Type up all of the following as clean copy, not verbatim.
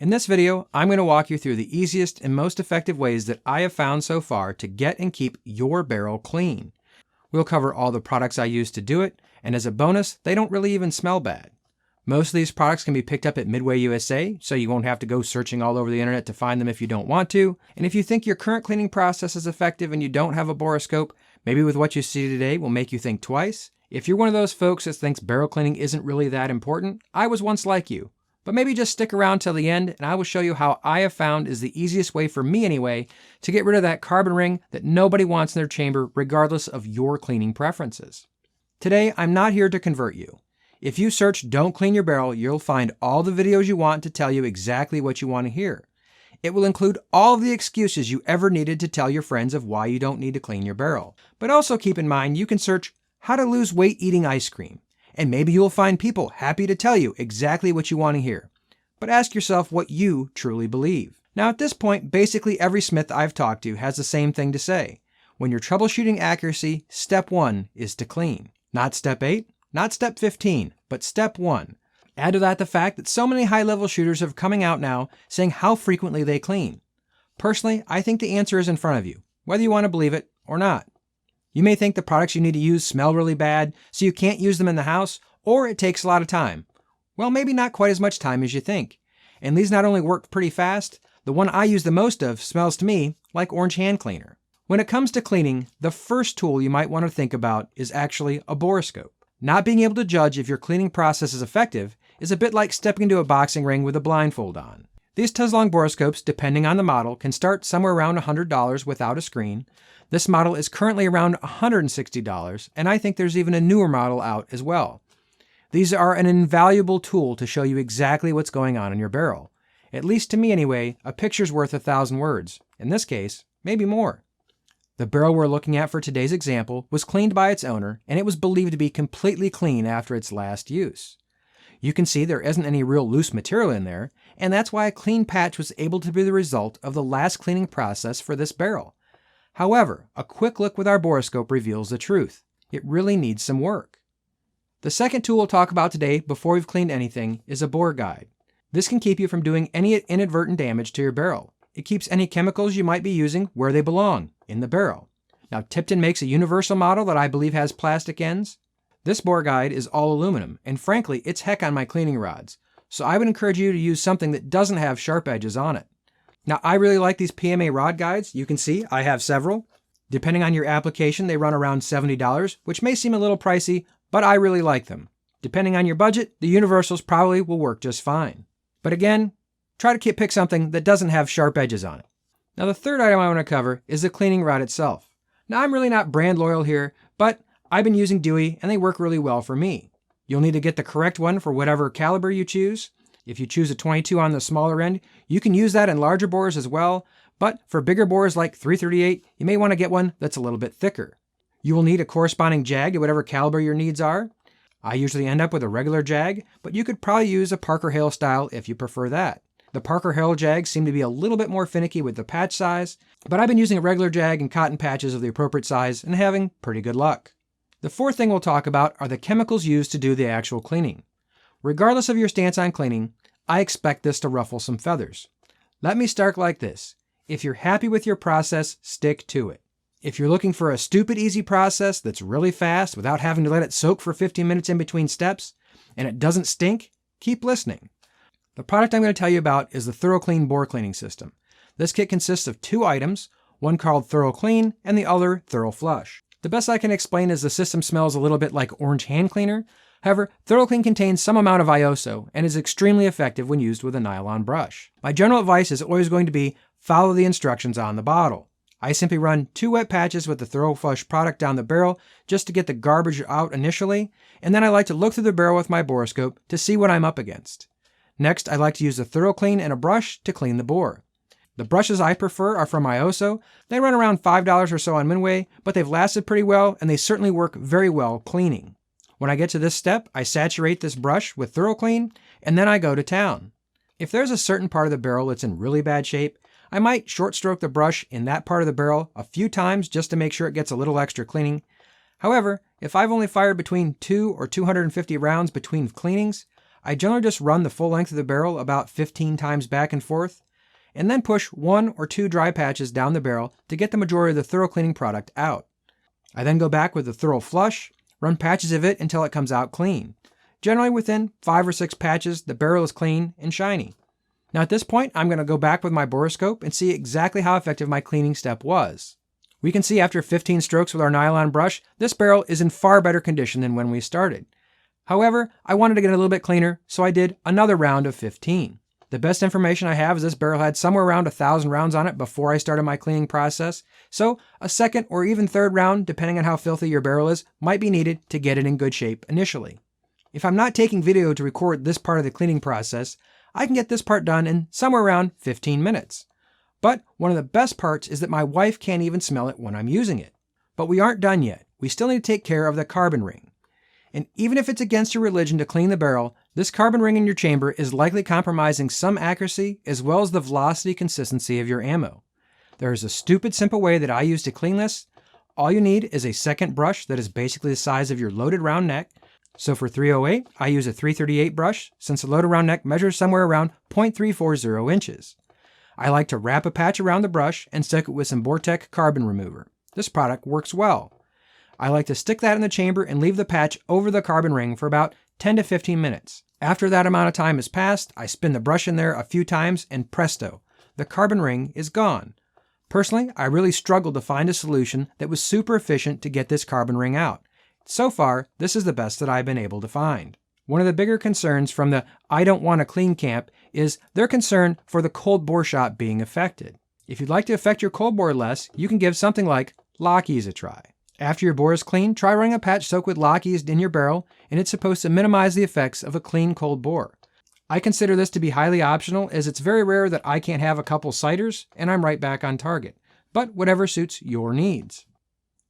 In this video, I'm going to walk you through the easiest and most effective ways that I have found so far to get and keep your barrel clean. We'll cover all the products I use to do it, and as a bonus, they don't really even smell bad. Most of these products can be picked up at Midway USA, so you won't have to go searching all over the internet to find them if you don't want to. And if you think your current cleaning process is effective and you don't have a borescope, maybe with what you see today will make you think twice. If you're one of those folks that thinks barrel cleaning isn't really that important, I was once like you. But maybe just stick around till the end and I will show you how I have found is the easiest way for me anyway to get rid of that carbon ring that nobody wants in their chamber regardless of your cleaning preferences. Today, I'm not here to convert you. If you search "Don't Clean Your Barrel," you'll find all the videos you want to tell you exactly what you want to hear. It will include all of the excuses you ever needed to tell your friends of why you don't need to clean your barrel. But also keep in mind you can search "How to Lose Weight Eating Ice Cream," and maybe you'll find people happy to tell you exactly what you want to hear. But ask yourself what you truly believe. Now at this point, basically every smith I've talked to has the same thing to say. When you're troubleshooting accuracy, step 1 is to clean. Not step 8, not step 15, but step 1. Add to that the fact that so many high-level shooters are coming out now saying how frequently they clean. Personally, I think the answer is in front of you, whether you want to believe it or not. You may think the products you need to use smell really bad, so you can't use them in the house, or it takes a lot of time. Well, maybe not quite as much time as you think. And these not only work pretty fast, the one I use the most of smells to me like orange hand cleaner. When it comes to cleaning, the first tool you might want to think about is actually a borescope. Not being able to judge if your cleaning process is effective is a bit like stepping into a boxing ring with a blindfold on. These Tezlong borescopes, depending on the model, can start somewhere around $100 without a screen. This model is currently around $160, and I think there's even a newer model out as well. These are an invaluable tool to show you exactly what's going on in your barrel. At least to me anyway, a picture's worth 1,000 words. In this case, maybe more. The barrel we're looking at for today's example was cleaned by its owner, and it was believed to be completely clean after its last use. You can see there isn't any real loose material in there, and that's why a clean patch was able to be the result of the last cleaning process for this barrel. However, a quick look with our borescope reveals the truth. It really needs some work. The second tool we'll talk about today before we've cleaned anything is a bore guide. This can keep you from doing any inadvertent damage to your barrel. It keeps any chemicals you might be using where they belong, in the barrel. Now, Tipton makes a universal model that I believe has plastic ends. This bore guide is all aluminum, and frankly, it's heck on my cleaning rods. So I would encourage you to use something that doesn't have sharp edges on it. Now, I really like these PMA rod guides. You can see I have several. Depending on your application, they run around $70, which may seem a little pricey, but I really like them. Depending on your budget, the universals probably will work just fine. But again, try to pick something that doesn't have sharp edges on it. Now, the third item I want to cover is the cleaning rod itself. Now, I'm really not brand loyal here, but I've been using Dewey and they work really well for me. You'll need to get the correct one for whatever caliber you choose. If you choose a 22 on the smaller end, you can use that in larger bores as well, but for bigger bores like 338, you may want to get one that's a little bit thicker. You will need a corresponding jag to whatever caliber your needs are. I usually end up with a regular jag, but you could probably use a Parker Hale style if you prefer that. The Parker Hale jags seem to be a little bit more finicky with the patch size, but I've been using a regular jag and cotton patches of the appropriate size and having pretty good luck. The fourth thing we'll talk about are the chemicals used to do the actual cleaning. Regardless of your stance on cleaning, I expect this to ruffle some feathers. Let me start like this. If you're happy with your process, stick to it. If you're looking for a stupid easy process that's really fast without having to let it soak for 15 minutes in between steps, and it doesn't stink, keep listening. The product I'm going to tell you about is the ThorroClean bore cleaning system. This kit consists of 2 items, one called ThorroClean and the other ThorroFlush. The best I can explain is the system smells a little bit like orange hand cleaner. However, ThorroClean contains some amount of Iosso and is extremely effective when used with a nylon brush. My general advice is always going to be follow the instructions on the bottle. I simply run 2 wet patches with the ThorroFlush product down the barrel just to get the garbage out initially, and then I like to look through the barrel with my borescope to see what I'm up against. Next, I like to use the ThorroClean and a brush to clean the bore. The brushes I prefer are from Iosso. They run around $5 or so on Midway, but they've lasted pretty well and they certainly work very well cleaning. When I get to this step, I saturate this brush with ThorroClean and then I go to town. If there's a certain part of the barrel that's in really bad shape, I might short stroke the brush in that part of the barrel a few times just to make sure it gets a little extra cleaning. However, if I've only fired between 2 or 250 rounds between cleanings, I generally just run the full length of the barrel about 15 times back and forth, and then push 1 or 2 dry patches down the barrel to get the majority of the thorough cleaning product out. I then go back with the thorough flush, run patches of it until it comes out clean. Generally within 5 or 6 patches, the barrel is clean and shiny. Now at this point, I'm going to go back with my borescope and see exactly how effective my cleaning step was. We can see after 15 strokes with our nylon brush, this barrel is in far better condition than when we started. However, I wanted to get a little bit cleaner, so I did another round of 15. The best information I have is this barrel had somewhere around 1,000 rounds on it before I started my cleaning process, so a second or even third round, depending on how filthy your barrel is, might be needed to get it in good shape initially. If I'm not taking video to record this part of the cleaning process, I can get this part done in somewhere around 15 minutes. But one of the best parts is that my wife can't even smell it when I'm using it. But we aren't done yet. We still need to take care of the carbon ring. And even if it's against your religion to clean the barrel, this carbon ring in your chamber is likely compromising some accuracy as well as the velocity consistency of your ammo. There is a stupid simple way that I use to clean this. All you need is a second brush that is basically the size of your loaded round neck. So for .308, I use a .338 brush since the loaded round neck measures somewhere around 0.340 inches. I like to wrap a patch around the brush and stick it with some Bore-Tec carbon remover. This product works well. I like to stick that in the chamber and leave the patch over the carbon ring for about 10 to 15 minutes. After that amount of time has passed, I spin the brush in there a few times and presto, the carbon ring is gone. Personally, I really struggled to find a solution that was super efficient to get this carbon ring out. So far, this is the best that I've been able to find. One of the bigger concerns from the I don't want to clean camp is their concern for the cold bore shot being affected. If you'd like to affect your cold bore less, you can give something like Lockheed's a try. After your bore is clean, try running a patch soaked with Lockheed's in your barrel, and it's supposed to minimize the effects of a clean cold bore. I consider this to be highly optional, as it's very rare that I can't have a couple sighters and I'm right back on target. But whatever suits your needs.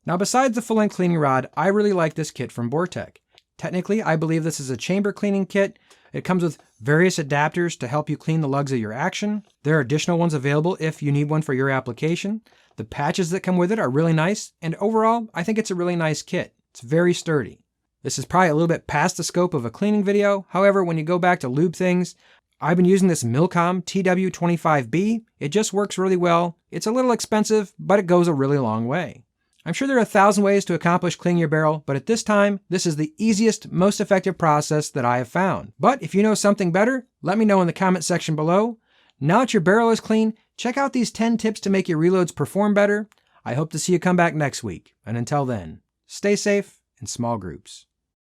Now besides the full-length cleaning rod, I really like this kit from Bore-Tec. Technically, I believe this is a chamber cleaning kit. It comes with various adapters to help you clean the lugs of your action. There are additional ones available if you need one for your application. The patches that come with it are really nice, and overall, I think it's a really nice kit. It's very sturdy. This is probably a little bit past the scope of a cleaning video. However, when you go back to lube things, I've been using this Milcom TW25B. It just works really well. It's a little expensive, but it goes a really long way. I'm sure there are 1,000 ways to accomplish cleaning your barrel, but at this time, this is the easiest, most effective process that I have found. But if you know something better, let me know in the comment section below. Now that your barrel is clean, check out these 10 tips to make your reloads perform better. I hope to see you come back next week. And until then, stay safe in small groups.